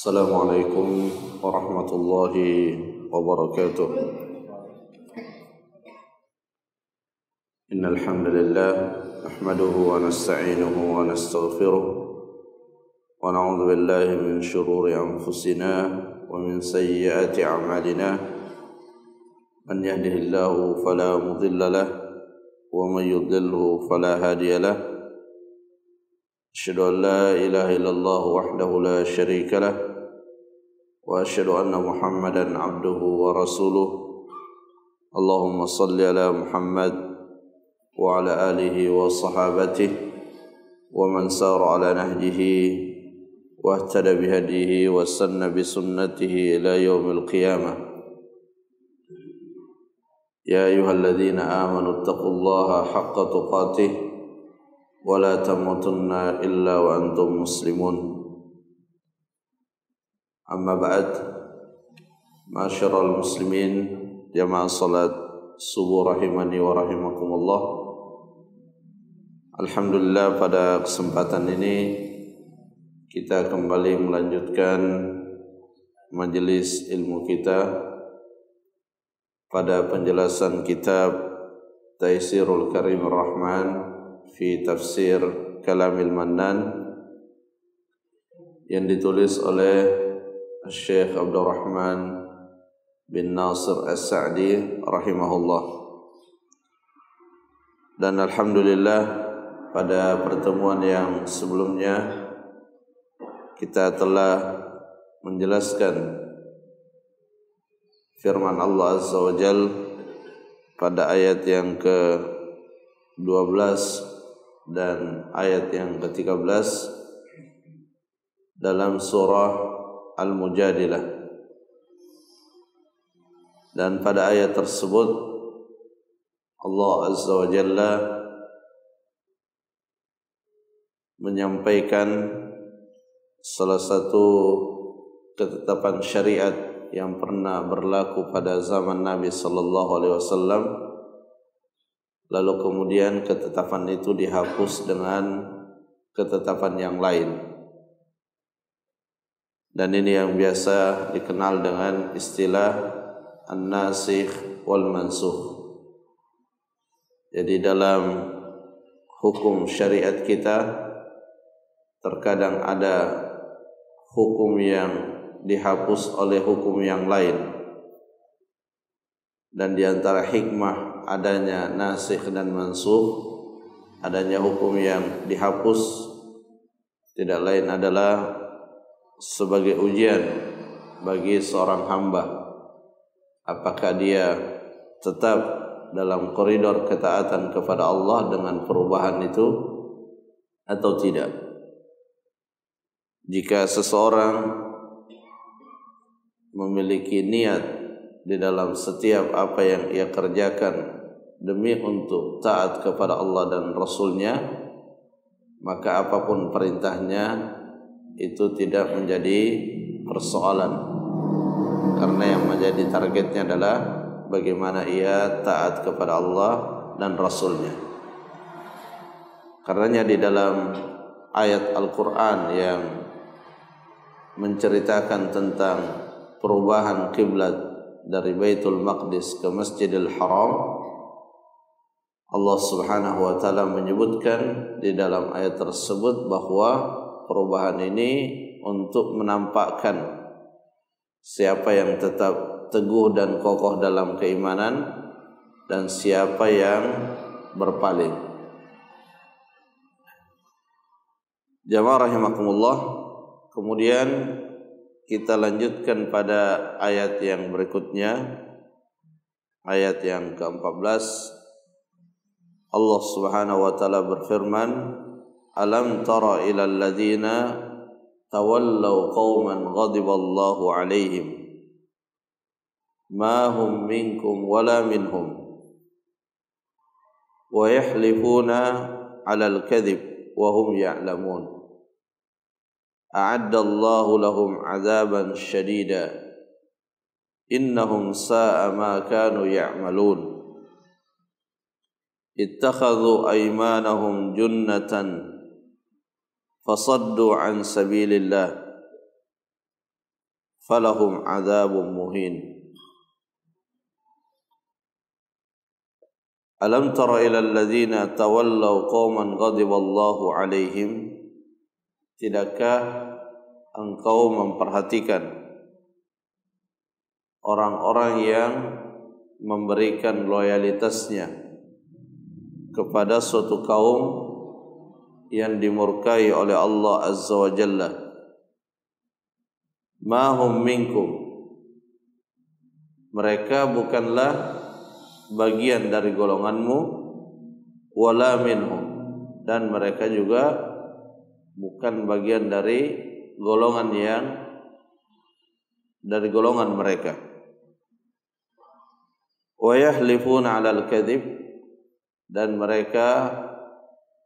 Assalamualaikum warahmatullahi wabarakatuh. Innal hamdalillah nahmaduhu wa nasta'inuhu wa nastaghfiruh wa na'udzu billahi min shururi anfusina wa min sayyiati a'malina. Man yahdihillahu fala mudilla lahu wa man yudlilhu fala hadiya lahu. Asyhadu an la ilaha illallah wahdahu la syarika lah wa asyhadu anna Muhammadan abduhu wa rasuluh. Allahumma salli ala Muhammad wa ala alihi wa sahabatihi wa man sara ala nahjihi wa ihtada bihadihi wa sanna bi sunnatihi ila yaumil qiyamah. Ya ayyuhalladzina amanu taqullaha haqqa tuqatih wa la tamutunna illa wa antum muslimun. Amma ba'd. Ma'asyiral muslimin, jamaah salat subuh rahimani wa rahimakumullah. Alhamdulillah, pada kesempatan ini kita kembali melanjutkan majelis ilmu kita pada penjelasan kitab Taisirul Karimur Rahman fi tafsir Kalamil Mannan yang ditulis oleh Syekh Abdurrahman bin Nasir As-Sa'di rahimahullah. Dan alhamdulillah, pada pertemuan yang sebelumnya kita telah menjelaskan firman Allah Azza wa Jalla pada ayat yang ke-12 dan ayat yang ke-13 dalam surah Al-Mujadilah. Dan pada ayat tersebut Allah Azza wa Jalla menyampaikan salah satu ketetapan syariat yang pernah berlaku pada zaman Nabi sallallahu alaihi wasallam, lalu kemudian ketetapan itu dihapus dengan ketetapan yang lain. Dan ini yang biasa dikenal dengan istilah an-nasikh wal mansukh. Jadi dalam hukum syariat kita terkadang ada hukum yang dihapus oleh hukum yang lain. Dan di antara hikmah adanya nasikh dan mansukh, adanya hukum yang dihapus, tidak lain adalah sebagai ujian bagi seorang hamba, apakah dia tetap dalam koridor ketaatan kepada Allah dengan perubahan itu atau tidak. Jika seseorang memiliki niat di dalam setiap apa yang ia kerjakan demi untuk taat kepada Allah dan Rasulnya, maka apapun perintahnya itu tidak menjadi persoalan, karena yang menjadi targetnya adalah bagaimana ia taat kepada Allah dan Rasulnya. Karenanya di dalam ayat Al-Quran yang menceritakan tentang perubahan kiblat dari Baitul Maqdis ke Masjidil Haram, Allah Subhanahu wa taala menyebutkan di dalam ayat tersebut bahwa perubahan ini untuk menampakkan siapa yang tetap teguh dan kokoh dalam keimanan dan siapa yang berpaling. Jamaah rahimakumullah, kemudian kita lanjutkan pada ayat yang berikutnya, ayat yang ke-14. Allah Subhanahu wa taala berfirman, "Alam tara ilal ladzina tawallaw qauman ghadiballahu 'alaihim ma hum minkum wala minhum wa yahlifuna 'alal kadhib wa hum ya'lamun. A'addallahu lahum 'adzaban syadida innahum sa'a ma kanu ya'malun. Ittakhadhu aymanahum junnatan fasaddu an sabilillah falahum adzabun muhin. Alam tara ilal ladzina tawallaw qauman ghadiballahu alaihim. Tidakkah engkau memperhatikan orang-orang yang memberikan loyalitasnya kepada suatu kaum yang dimurkai oleh Allah Azza wa Jalla? Ma hum minkum, mereka bukanlah bagian dari golonganmu, wala minhum, dan mereka juga bukan bagian dari golongan mereka. Wa yahlifuna 'alal kadzib, dan mereka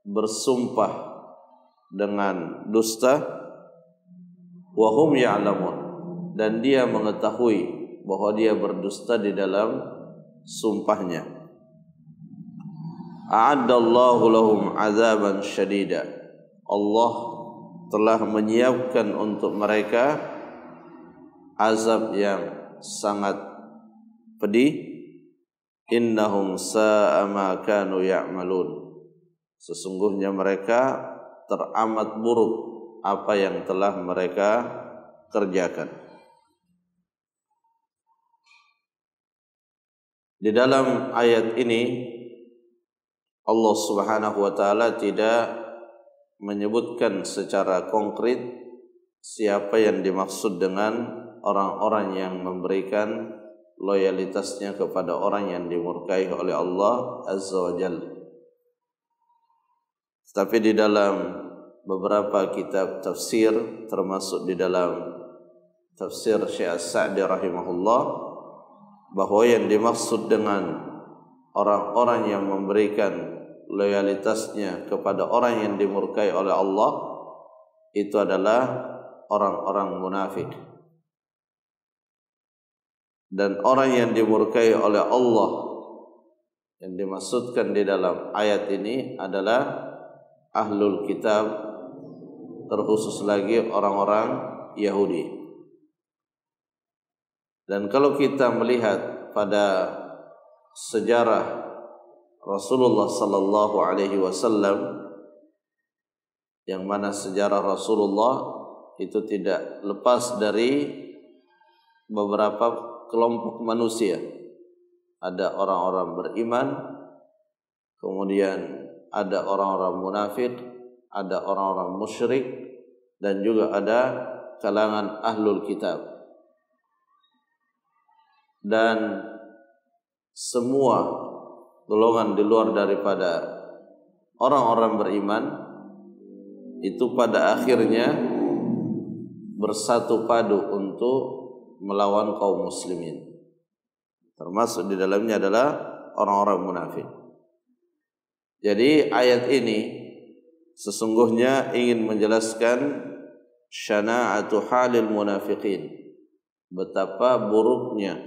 bersumpah dengan dusta. Wa hum ya'lamun, dan dia mengetahui bahwa dia berdusta di dalam sumpahnya. A'addallahu lahum 'adzaban syadida, Allah telah menyiapkan untuk mereka azab yang sangat pedih. Innahum sa'a ma kanu ya'malun, sesungguhnya mereka teramat buruk apa yang telah mereka kerjakan. Di dalam ayat ini Allah Subhanahu wa taala tidak menyebutkan secara konkret siapa yang dimaksud dengan orang-orang yang memberikan loyalitasnya kepada orang yang dimurkai oleh Allah Azza wa Jalla. Tapi di dalam beberapa kitab tafsir, termasuk di dalam tafsir Syekh As-Sa'di rahimahullah, bahwa yang dimaksud dengan orang-orang yang memberikan loyalitasnya kepada orang yang dimurkai oleh Allah itu adalah orang-orang munafik. Dan orang yang dimurkai oleh Allah yang dimaksudkan di dalam ayat ini adalah ahlul kitab, terkhusus lagi orang-orang Yahudi. Dan kalau kita melihat pada sejarah Rasulullah sallallahu alaihi wasallam, yang mana sejarah Rasulullah itu tidak lepas dari beberapa kelompok manusia. Ada orang-orang beriman, kemudian ada orang-orang munafik, ada orang-orang musyrik, dan juga ada kalangan ahlul kitab. Dan semua golongan di luar daripada orang-orang beriman itu pada akhirnya bersatu padu untuk melawan kaum muslimin. Termasuk di dalamnya adalah orang-orang munafik. Jadi ayat ini sesungguhnya ingin menjelaskan syana'atu halil munafiqin, betapa buruknya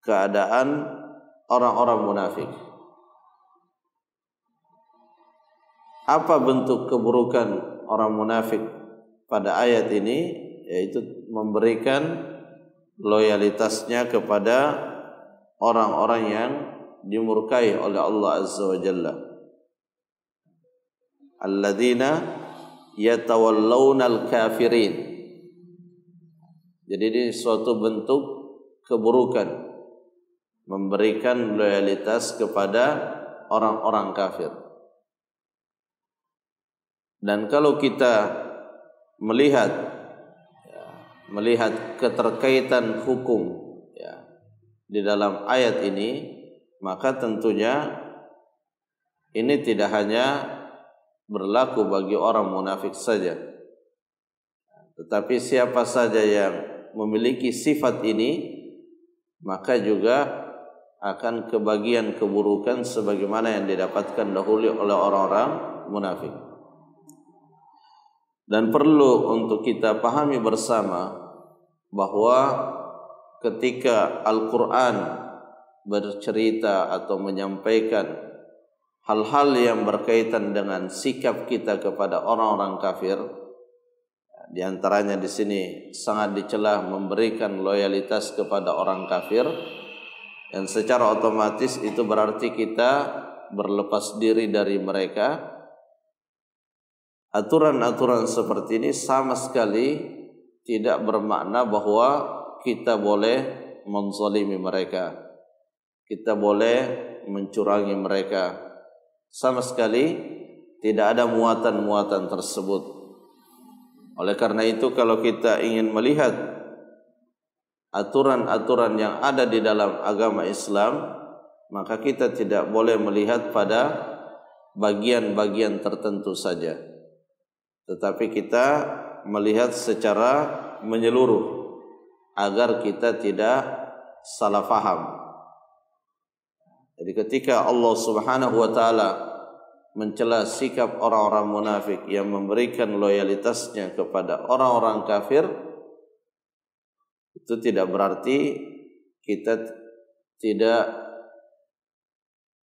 keadaan orang-orang munafik. Apa bentuk keburukan orang munafik pada ayat ini? Yaitu memberikan loyalitasnya kepada orang-orang yang dimurkai oleh Allah Azza wa Jalla. Alladzina yatawallawna al-kafirin. Jadi ini suatu bentuk keburukan, memberikan loyalitas kepada orang-orang kafir. Dan kalau kita melihat keterkaitan hukum di dalam ayat ini, maka tentunya ini tidak hanya berlaku bagi orang munafik saja, tetapi siapa saja yang memiliki sifat ini maka juga akan kebagian keburukan sebagaimana yang didapatkan dahulu oleh orang-orang munafik. Dan perlu untuk kita pahami bersama bahwa ketika Al-Quran bercerita atau menyampaikan hal-hal yang berkaitan dengan sikap kita kepada orang-orang kafir, Di antaranya di sini sangat dicela memberikan loyalitas kepada orang kafir, dan secara otomatis itu berarti kita berlepas diri dari mereka. Aturan-aturan seperti ini sama sekali tidak bermakna bahwa kita boleh menzalimi mereka, kita boleh mencurangi mereka. Sama sekali tidak ada muatan-muatan tersebut. Oleh karena itu, kalau kita ingin melihat aturan-aturan yang ada di dalam agama Islam, maka kita tidak boleh melihat pada bagian-bagian tertentu saja, tetapi kita melihat secara menyeluruh agar kita tidak salah faham. Jadi ketika Allah Subhanahu wa taala mencela sikap orang-orang munafik yang memberikan loyalitasnya kepada orang-orang kafir, itu tidak berarti kita tidak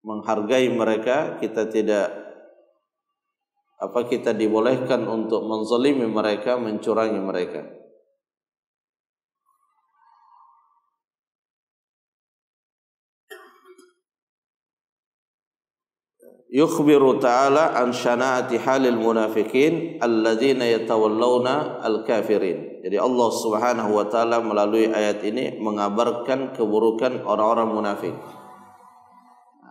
menghargai mereka, kita dibolehkan untuk menzalimi mereka, mencurangi mereka. Yukhbiru ta'ala an syana'ati halil munafikin alladzina yatawallawna al-kafirin. Jadi Allah Subhanahu wa taala melalui ayat ini mengabarkan keburukan orang-orang munafik.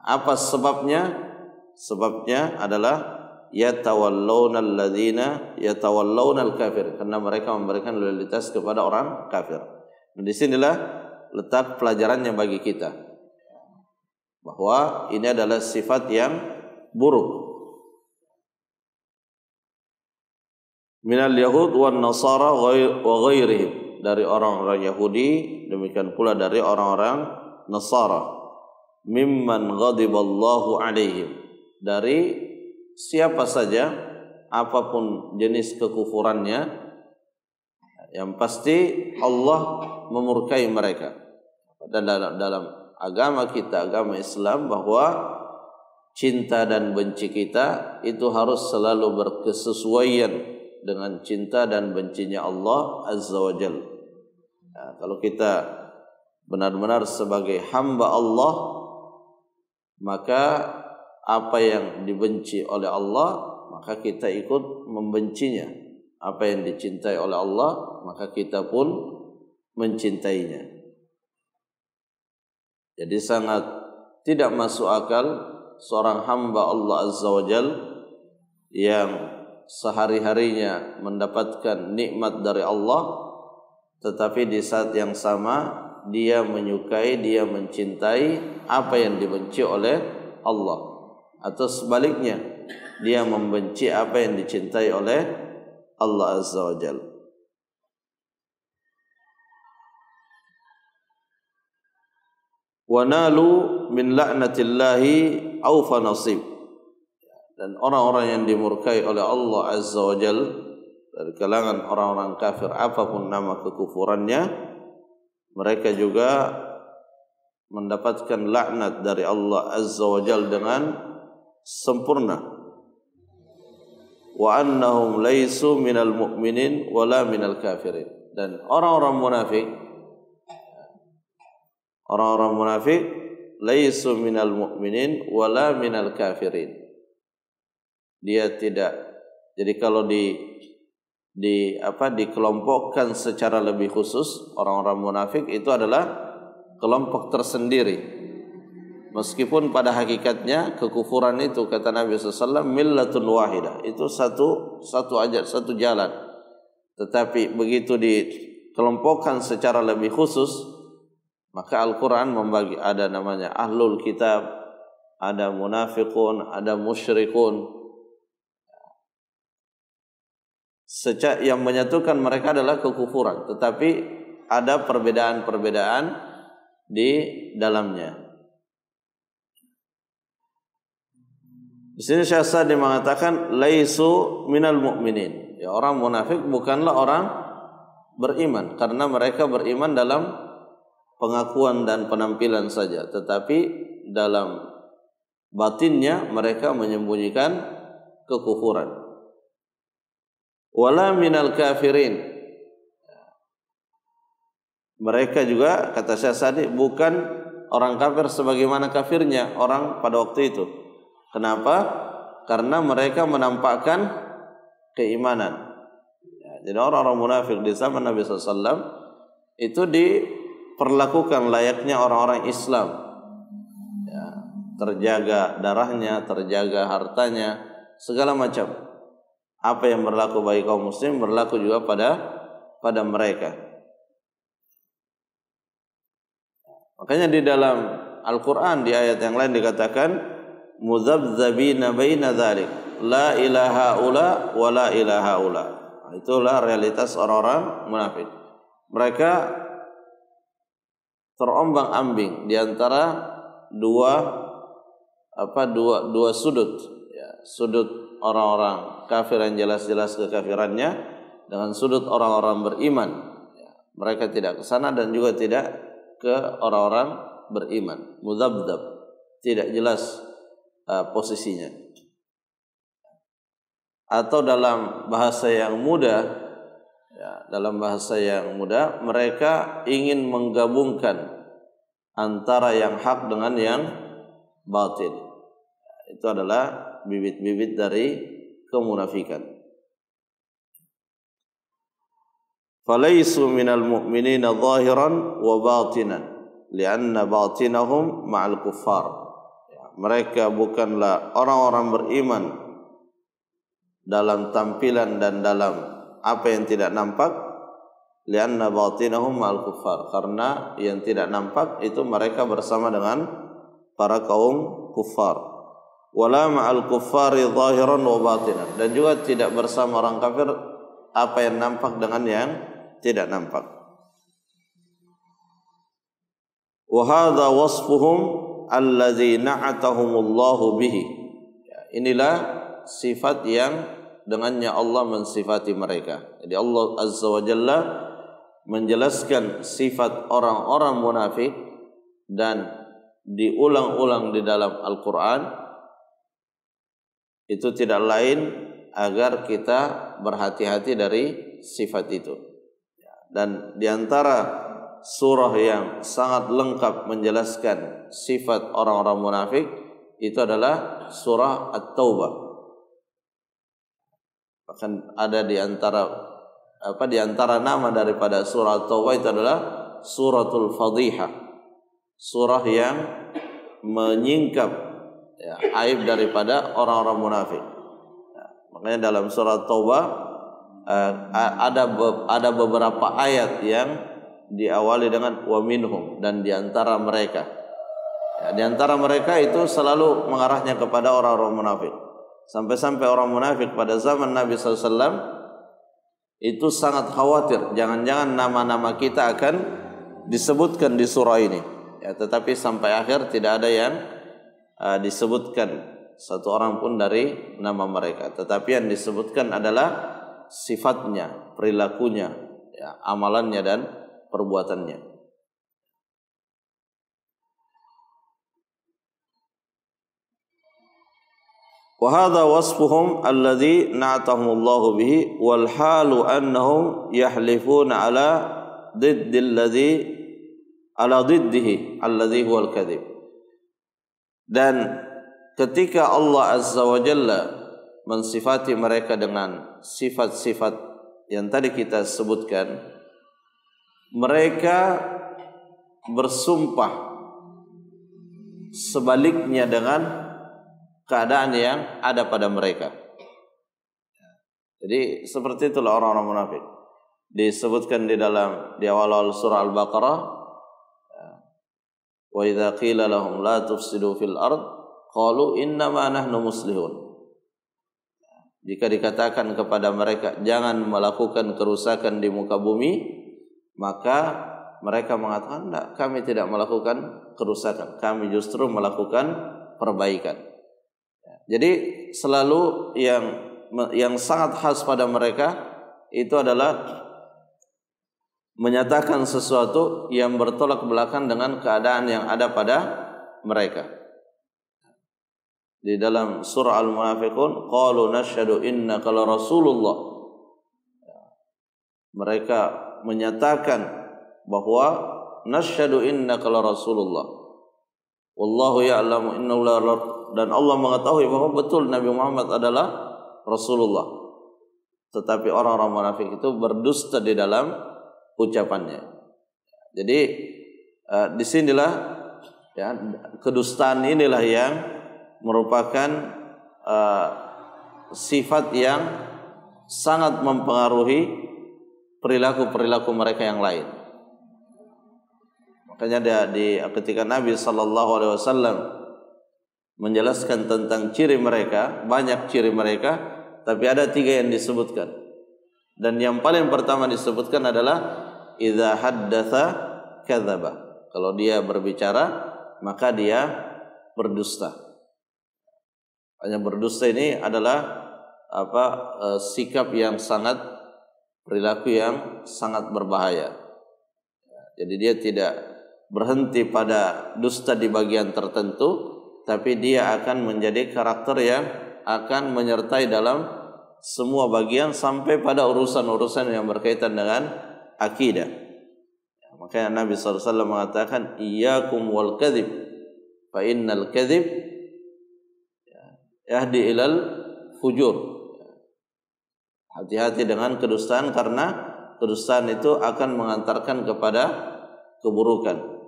Apa sebabnya? Sebabnya adalah yatawallawna alladzina yatawallawna al-kafir, karena mereka memberikan loyalitas kepada orang kafir. Dan di sinilah letak pelajarannya bagi kita, bahwa ini adalah sifat yang buruk. Minal yahud wan nasara wa ghairihim, dari orang-orang Yahudi, demikian pula dari orang-orang Nasara. Mimman ghadiballahu alaihim, dari siapa saja, apapun jenis kekufurannya, yang pasti Allah memurkai mereka. Dan dalam agama kita, agama Islam, bahwa cinta dan benci kita itu harus selalu berkesesuaian dengan cinta dan bencinya Allah Azza wa Jalla. Nah, kalau kita benar-benar sebagai hamba Allah, maka apa yang dibenci oleh Allah, maka kita ikut membencinya. Apa yang dicintai oleh Allah, maka kita pun mencintainya. Jadi sangat tidak masuk akal seorang hamba Allah Azza wa Jal yang sehari-harinya mendapatkan nikmat dari Allah, tetapi di saat yang sama dia menyukai, dia mencintai apa yang dibenci oleh Allah, atau sebaliknya dia membenci apa yang dicintai oleh Allah Azza wa Jal. Wa nalu min la'natillahi awfa nasib, dan orang-orang yang dimurkai oleh Allah Azza wa Jal dari kalangan orang-orang kafir, apapun nama kekufurannya, mereka juga mendapatkan laknat dari Allah Azza wa Jal dengan sempurna. Wa annahum laisu minal mu'minin wala minal kafirin, dan orang-orang munafik laisu minal mu'minin wala minal kafirin. Dia tidak, jadi kalau dikelompokkan secara lebih khusus, orang-orang munafik itu adalah kelompok tersendiri. Meskipun pada hakikatnya kekufuran itu, kata Nabi SAW, millatun wahidah, itu satu jalan. Tetapi begitu dikelompokkan secara lebih khusus, maka Al-Quran membagi, ada namanya ahlul kitab, ada munafiqun, ada musyrikun. Yang menyatukan mereka adalah kekufuran, tetapi ada perbedaan-perbedaan di dalamnya. Di sini Syekh Sa'di mengatakan laisu minal mu'minin. Ya, orang munafik bukanlah orang beriman, karena mereka beriman dalam pengakuan dan penampilan saja, tetapi dalam batinnya mereka menyembunyikan kekufuran. wala minal kafirin. Mereka juga, kata Syekh Sa'di, bukan orang kafir sebagaimana kafirnya orang pada waktu itu. Kenapa? Karena mereka menampakkan keimanan. Jadi orang-orang munafik di zaman Nabi SAW itu diperlakukan layaknya orang-orang Islam. Terjaga darahnya, terjaga hartanya, segala macam. Apa yang berlaku bagi kaum muslim berlaku juga pada mereka. Makanya di dalam Al-Quran di ayat yang lain dikatakan muzabzabina baina dzalik, la ilaha ula wa la ilaha ula. Itulah realitas orang-orang munafik. Mereka terombang-ambing di antara dua sudut, ya, sudut orang-orang kafir yang jelas-jelas kekafirannya dengan sudut orang-orang beriman. Ya, mereka tidak ke sana dan juga tidak ke orang-orang beriman. Mudzabdzab, tidak jelas posisinya. Atau dalam bahasa yang mudah, ya, mereka ingin menggabungkan antara yang hak dengan yang batil. Itu adalah bibit-bibit dari kemunafikan. Falaisu minal mu'minina zahiran wa batinan lianna batinahum ma'al kuffar. Mereka bukanlah orang-orang beriman dalam tampilan dan dalam apa yang tidak nampak, lianna batinahum ma'al kuffar, karena yang tidak nampak itu mereka bersama dengan para kaum kuffar. Wala ma'al kuffari zahiran wa batinan, dan juga tidak bersama orang kafir apa yang nampak dengan yang tidak nampak. Wa hadza wasfuhum allazi na'atahumullahu bihi. Inilah sifat yang dengannya Allah mensifati mereka. Jadi Allah Azza wa Jalla menjelaskan sifat orang-orang munafik dan diulang-ulang di dalam Al-Quran. Itu tidak lain agar kita berhati-hati dari sifat itu. Dan diantara surah yang sangat lengkap menjelaskan sifat orang-orang munafik itu adalah surah At-Taubah. Bahkan ada di antara nama daripada surah At-Taubah itu adalah suratul Fadhihah, surah yang menyingkap, ya, aib daripada orang-orang munafik. Makanya dalam surah At-Taubah ada beberapa ayat yang diawali dengan wa minhum, dan di antara mereka. Ya, di antara mereka itu selalu mengarahnya kepada orang-orang munafik. Sampai-sampai orang munafik pada zaman Nabi SAW itu sangat khawatir, jangan-jangan nama-nama kita akan disebutkan di surah ini. Ya, tetapi sampai akhir tidak ada yang disebutkan satu orang pun dari nama mereka. Tetapi yang disebutkan adalah sifatnya, perilakunya, ya, amalannya dan perbuatannya. Wa hadza wasfuhum alladhi na'atahumullahu bihi wal halu annahum yahlifuna ala diddihi alladhi huwal kadhib. Dan ketika Allah Azza wa Jalla mensifati mereka dengan sifat-sifat yang tadi kita sebutkan, mereka bersumpah sebaliknya dengan keadaan yang ada pada mereka. Jadi seperti itulah orang-orang munafik. Disebutkan di awal surah Al-Baqarah, wa idza qila lahum la tufsidu fil ard qalu innama nahnu muslihun. Jika dikatakan kepada mereka jangan melakukan kerusakan di muka bumi, maka mereka mengatakan, tidak, kami tidak melakukan kerusakan, kami justru melakukan perbaikan. Jadi selalu yang sangat khas pada mereka itu adalah menyatakan sesuatu yang bertolak belakang dengan keadaan yang ada pada mereka. Di dalam surah Al-Munafiqun, qalu nashhadu innaka la rasulullah. mereka menyatakan bahwa nasyhadu innaka la rasulullah wallahu ya'lamu innahu la, dan Allah mengetahui bahwa betul Nabi Muhammad adalah Rasulullah. Tetapi orang-orang munafik itu berdusta di dalam ucapannya. Jadi disinilah ya, kedustaan inilah yang merupakan sifat yang sangat mempengaruhi perilaku-perilaku mereka yang lain. Makanya ketika Nabi SAW menjelaskan tentang ciri mereka, banyak ciri mereka, tapi ada 3 yang disebutkan. Dan yang paling pertama disebutkan adalah idza haddatsa kadzaba. Kalau dia berbicara, maka dia berdusta. Hanya berdusta ini adalah sikap yang sangat, perilaku yang sangat berbahaya. Jadi dia tidak berhenti pada dusta di bagian tertentu, tapi dia akan menjadi karakter yang akan menyertai dalam semua bagian sampai pada urusan-urusan yang berkaitan dengan akidah. Makanya Nabi SAW mengatakan iyyakum wal kadzib fa innal kadzib yahdi ilal fujur. Hati-hati dengan kedustaan, karena kedustaan itu akan mengantarkan kepada keburukan.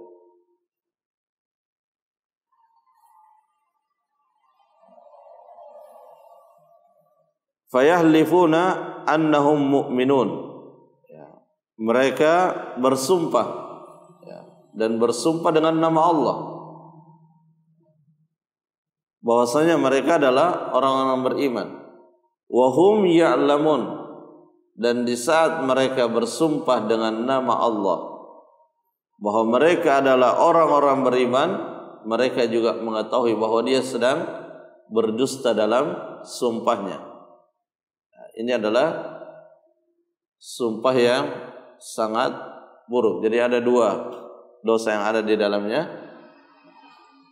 Fayahlifuna annahum mu'minun. Mereka bersumpah dan bersumpah dengan nama Allah bahwasanya mereka adalah orang-orang beriman. Wahum ya'lamun, dan di saat mereka bersumpah dengan nama Allah bahwa mereka adalah orang-orang beriman, mereka juga mengetahui bahwa dia sedang berdusta dalam sumpahnya. Ini adalah sumpah yang sangat buruk. Jadi ada 2 dosa yang ada di dalamnya.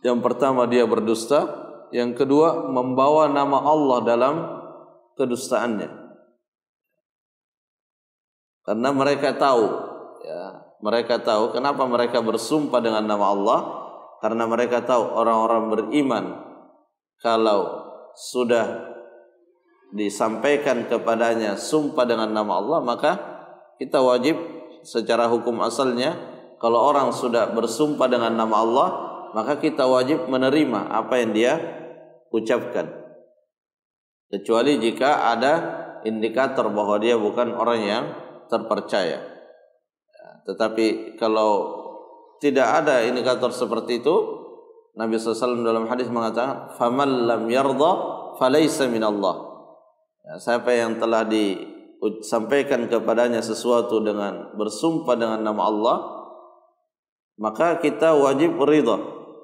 Yang pertama dia berdusta, yang kedua membawa nama Allah dalam kedustaannya. Karena mereka tahu, mereka tahu kenapa mereka bersumpah dengan nama Allah, karena mereka tahu orang-orang beriman kalau sudah disampaikan kepadanya sumpah dengan nama Allah, maka kita wajib secara hukum asalnya, kalau orang sudah bersumpah dengan nama Allah, maka kita wajib menerima apa yang dia ucapkan, kecuali jika ada indikator bahwa dia bukan orang yang terpercaya. Tetapi kalau tidak ada indikator seperti itu, Nabi SAW dalam hadis mengatakan faman lam yarda falaysa minallah. Siapa yang telah disampaikan kepadanya sesuatu dengan bersumpah dengan nama Allah, maka kita wajib ridha.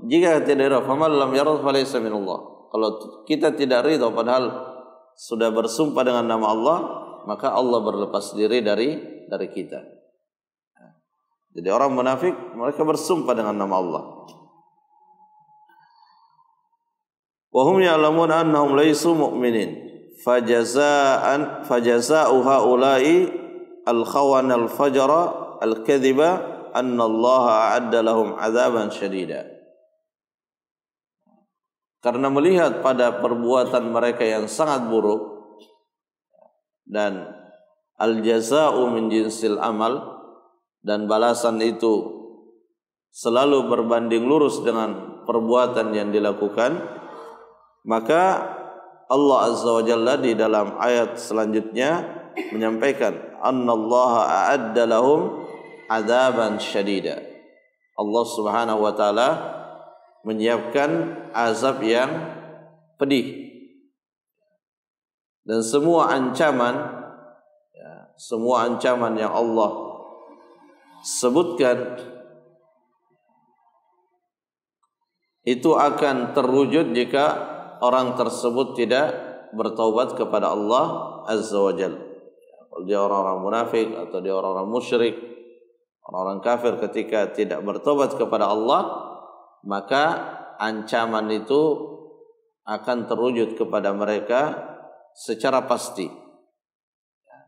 Jika tidak ridha, faman lam yarda falaysa minallah. Kalau kita tidak ridha padahal sudah bersumpah dengan nama Allah, maka Allah berlepas diri dari kita. Jadi orang munafik mereka bersumpah dengan nama Allah. Wa hum ya'lamun annahum laysu mu'minin. Fajaza'u haula'i al-khawan al-fajra al-kadhiba anna Allah a'adda lahum 'adzaban syadida. Karena melihat pada perbuatan mereka yang sangat buruk, dan al-jaza'u min jinsil amal, dan balasan itu selalu berbanding lurus dengan perbuatan yang dilakukan, maka Allah Azza wa Jalla di dalam ayat selanjutnya menyampaikan annallaha a'adda lahum 'adzaban syadida. Allah Subhanahu wa taala menyiapkan azab yang pedih. Dan semua ancaman yang Allah sebutkan itu akan terwujud jika orang tersebut tidak bertaubat kepada Allah Azza wa Jalla. Kalau dia orang-orang munafik atau dia orang-orang musyrik, orang-orang kafir, ketika tidak bertobat kepada Allah, maka ancaman itu akan terwujud kepada mereka secara pasti.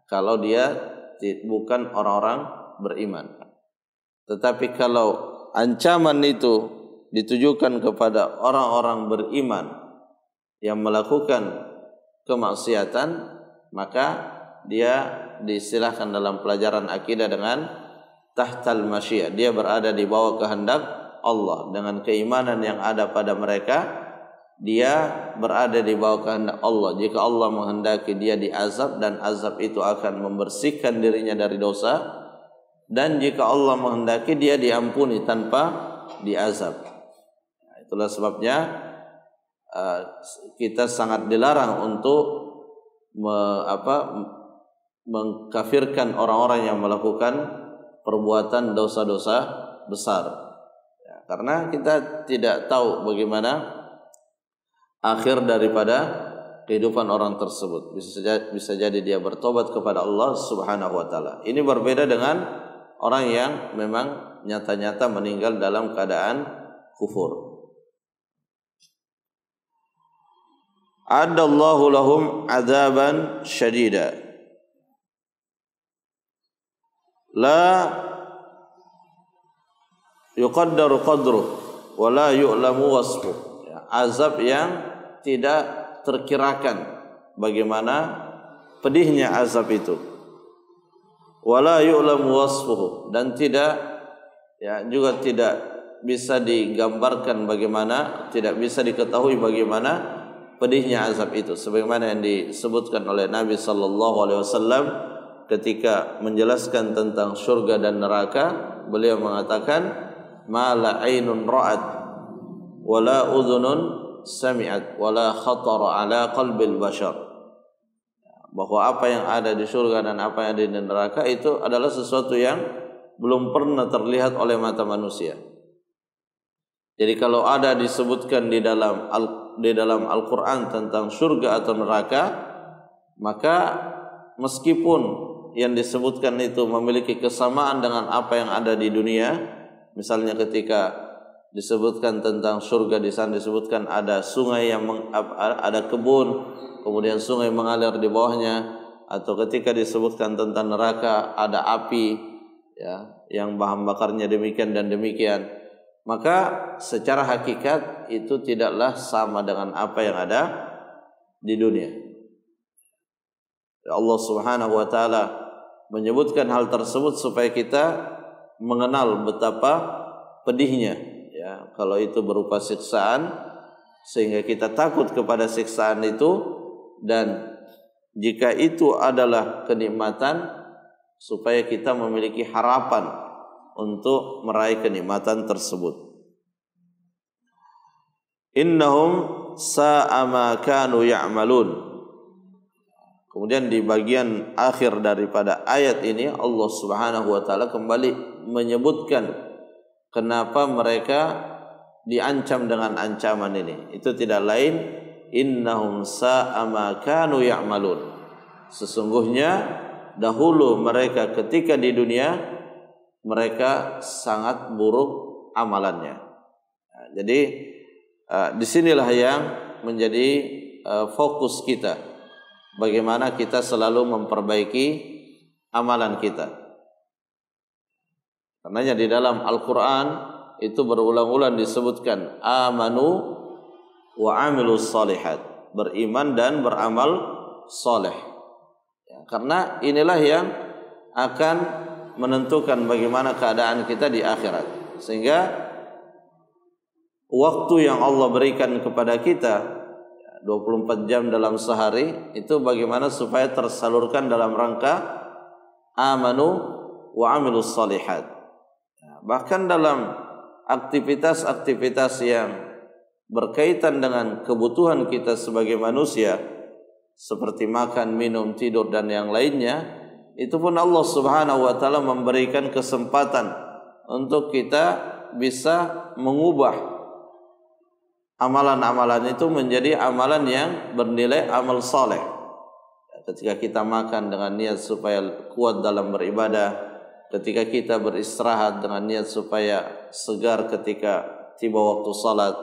Kalau dia bukan orang-orang beriman. Tetapi kalau ancaman itu ditujukan kepada orang-orang beriman yang melakukan kemaksiatan, maka dia diistilahkan dalam pelajaran akidah dengan tahtal masyiah. Dia berada di bawah kehendak Allah. Dengan keimanan yang ada pada mereka, dia berada di bawah kehendak Allah. Jika Allah menghendaki, dia diazab, dan azab itu akan membersihkan dirinya dari dosa. Dan jika Allah menghendaki, dia diampuni tanpa diazab. Itulah sebabnya kita sangat dilarang untuk mengkafirkan orang-orang yang melakukan perbuatan dosa-dosa besar. Karena kita tidak tahu bagaimana akhir daripada kehidupan orang tersebut. Bisa jadi dia bertobat kepada Allah Subhanahu wa taala. Ini berbeda dengan orang yang memang nyata-nyata meninggal dalam keadaan kufur. Adallahu lahum adzaban syadida la yuqaddaru qadruh wa la yu'lamu wasfuh. Azab yang tidak terkirakan bagaimana pedihnya azab itu. Wala yu'lamu wasfuhu, dan juga tidak bisa digambarkan bagaimana, tidak bisa diketahui bagaimana pedihnya azab itu, sebagaimana yang disebutkan oleh Nabi sallallahu alaihi wasallam ketika menjelaskan tentang surga dan neraka. Beliau mengatakan, ma la ainun ra'at wala udhunun sami'at wala khatara ala qalbil bashar. Bahwa apa yang ada di surga dan apa yang ada di neraka itu adalah sesuatu yang belum pernah terlihat oleh mata manusia. Jadi kalau ada disebutkan di dalam Al-Quran tentang surga atau neraka, maka meskipun yang disebutkan itu memiliki kesamaan dengan apa yang ada di dunia, misalnya ketika disebutkan tentang surga, di sana disebutkan ada sungai ada kebun, kemudian sungai mengalir di bawahnya, atau ketika disebutkan tentang neraka ada api, yang bahan bakarnya demikian dan demikian, maka secara hakikat itu tidaklah sama dengan apa yang ada di dunia. Allah Subhanahu wa taala menyebutkan hal tersebut supaya kita mengenal betapa pedihnya, kalau itu berupa siksaan, sehingga kita takut kepada siksaan itu. Dan jika itu adalah kenikmatan, supaya kita memiliki harapan untuk meraih kenikmatan tersebut. Innahum sa'a ma kanu ya'malun. Kemudian di bagian akhir daripada ayat ini Allah Subhanahu wa taala kembali menyebutkan kenapa mereka diancam dengan ancaman ini. Itu tidak lain, innahum sa'a ma kanu ya'malun. Sesungguhnya dahulu mereka ketika di dunia, mereka sangat buruk amalannya. Jadi disinilah yang menjadi fokus kita, bagaimana kita selalu memperbaiki amalan kita. Karenanya di dalam Al-Quran itu berulang-ulang disebutkan amanu wa amilus salihat, beriman dan beramal soleh. Karena inilah yang akan menentukan bagaimana keadaan kita di akhirat. Sehingga waktu yang Allah berikan kepada kita 24 jam dalam sehari itu bagaimana supaya tersalurkan dalam rangka amanu wa amilus salihat. Bahkan dalam aktivitas-aktivitas yang berkaitan dengan kebutuhan kita sebagai manusia, seperti makan, minum, tidur dan yang lainnya, itu pun Allah Subhanahu wa taala memberikan kesempatan untuk kita bisa mengubah amalan-amalan itu menjadi amalan yang bernilai amal saleh. Ketika kita makan dengan niat supaya kuat dalam beribadah, ketika kita beristirahat dengan niat supaya segar ketika tiba waktu salat,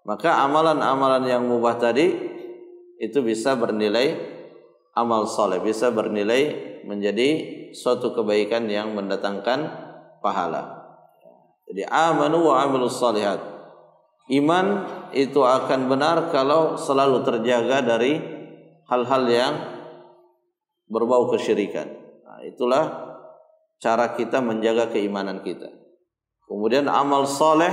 maka amalan-amalan yang mubah tadi itu bisa bernilai amal saleh, bisa bernilai menjadi suatu kebaikan yang mendatangkan pahala. Jadi amanu wa amilus shalihat. Iman itu akan benar kalau selalu terjaga dari hal-hal yang berbau kesyirikan. Nah, itulah cara kita menjaga keimanan kita. Kemudian amal soleh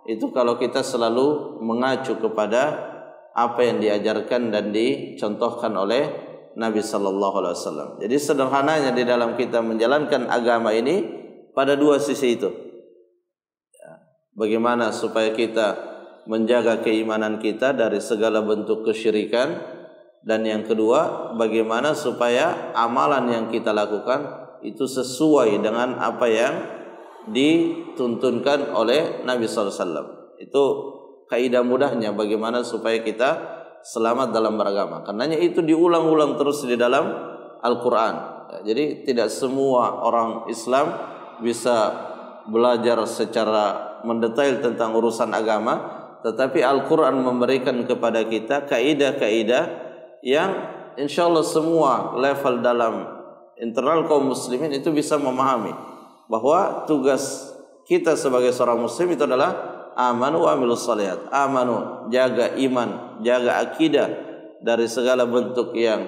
itu kalau kita selalu mengacu kepada apa yang diajarkan dan dicontohkan oleh Nabi Sallallahu Alaihi Wasallam. Jadi sederhananya di dalam kita menjalankan agama ini pada dua sisi itu. Bagaimana supaya kita menjaga keimanan kita dari segala bentuk kesyirikan, dan yang kedua bagaimana supaya amalan yang kita lakukan itu sesuai dengan apa yang dituntunkan oleh Nabi Sallallahu Alaihi Wasallam. Itu kaidah mudahnya bagaimana supaya kita selamat dalam beragama. Karenanya itu diulang-ulang terus di dalam Al-Quran. Jadi tidak semua orang Islam bisa belajar secara mendetail tentang urusan agama, tetapi Al-Quran memberikan kepada kita kaidah-kaidah yang insya Allah semua level dalam internal kaum muslimin itu bisa memahami bahwa tugas kita sebagai seorang muslim itu adalah amanu wa amilus shalihat. Amanu, jaga iman, jaga akidah dari segala bentuk yang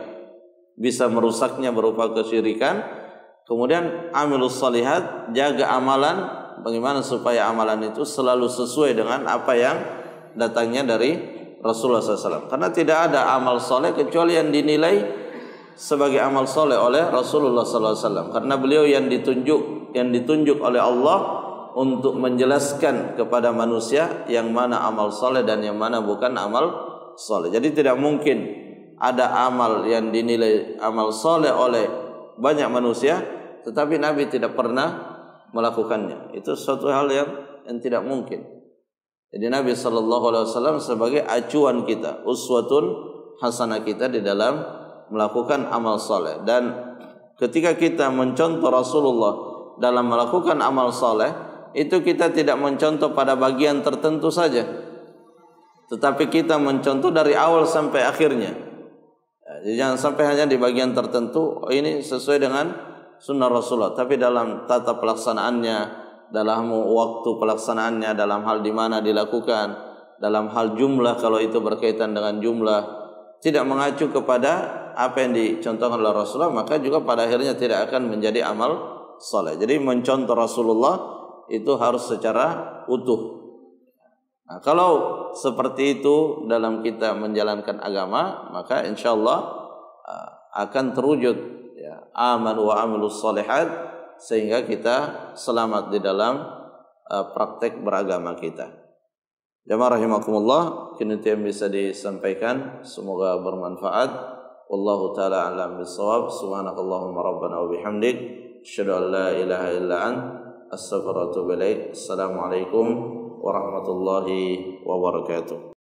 bisa merusaknya berupa kesyirikan. Kemudian amilus shalihat, jaga amalan, bagaimana supaya amalan itu selalu sesuai dengan apa yang datangnya dari Rasulullah SAW. Karena tidak ada amal soleh kecuali yang dinilai sebagai amal soleh oleh Rasulullah SAW. Karena beliau yang ditunjuk oleh Allah untuk menjelaskan kepada manusia yang mana amal soleh dan yang mana bukan amal soleh. Jadi tidak mungkin ada amal yang dinilai amal soleh oleh banyak manusia, tetapi Nabi tidak pernah melakukannya. Itu suatu hal yang tidak mungkin. Jadi Nabi SAW sebagai acuan kita, uswatun hasanah kita di dalam melakukan amal soleh. Dan ketika kita mencontoh Rasulullah dalam melakukan amal soleh, itu kita tidak mencontoh pada bagian tertentu saja, tetapi kita mencontoh dari awal sampai akhirnya. Jadi jangan sampai hanya di bagian tertentu, oh ini sesuai dengan sunnah Rasulullah, tapi dalam tata pelaksanaannya, dalam waktu pelaksanaannya, dalam hal di mana dilakukan, dalam hal jumlah kalau itu berkaitan dengan jumlah, tidak mengacu kepada apa yang dicontohkan oleh Rasulullah, maka juga pada akhirnya tidak akan menjadi amal soleh. Jadi mencontoh Rasulullah itu harus secara utuh. Nah, kalau seperti itu dalam kita menjalankan agama, maka insya Allah akan terwujud ya, amanu wa amilus shalihat, sehingga kita selamat di dalam praktek beragama kita. Jamaah rahimakumullah, kini yang bisa disampaikan semoga bermanfaat. Wallahu taala a'lam bissawab. Subhanakallahumma rabbana wa bihamdik, asyhadu an la ilaha illa anta, astaghfiruka wa atubu ilaik. Assalamualaikum warahmatullahi wabarakatuh.